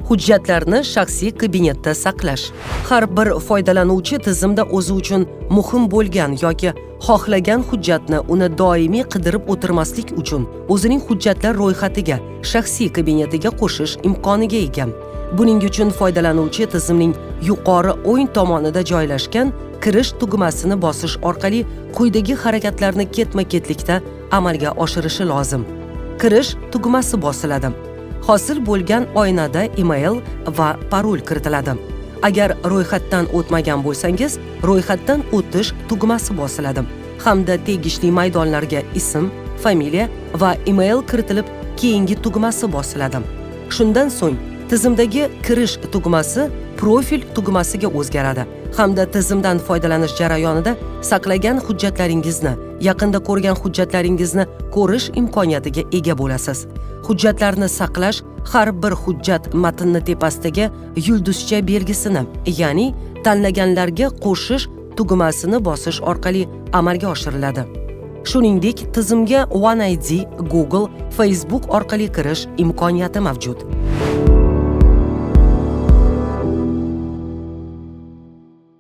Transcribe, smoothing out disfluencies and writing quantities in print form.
Hujjatlarni shaxsiy kabinetda saqlash. Har bir foydalanuvchi tizimda o'zi uchun muhim bo'lgan yoki xohlagan hujjatni uni doimiy qidirib o'tirmaslik uchun o'zining hujjatlar ro'yxatiga, shaxsiy kabinetiga qo'shish imkoniga ega. Buning uchun foydalanuvchi tizimning yuqori o'ng tomonida joylashgan kirish tugmasini bosish orqali quyidagi harakatlarni ketma-ketlikda amalga oshirishi lozim. Kirish tugmasi bosiladi. Hosil bo'lgan oynada email va parol kiritiladi. Agar ro'yxatdan o'tmagan bo'lsangiz, ro'yxatdan o'tish tugmasi bosiladi hamda tegishli maydonlarga ism, familiya va email kiritilib, keyingi tugmasi bosiladi. Shundan so'ng tizimdagi kirish tugmasi profil tugmasiga o'zgaradi hamda tizimdan foydalanish jarayonida saqlagan hujjatlaringizni, yaqinda ko'rgan hujjatlaringizni ko'rish imkoniyatiga ega bo'lasiz. Hujjatlarni saqlash har bir hujjat matnni tepasidagi yulduzcha belgisini, ya'ni tanlaganlarga qo'shish tugmasini bosish orqali amalga oshiriladi. Shuningdek, tizimga OneID, Google, Facebook orqali kirish imkoniyati mavjud.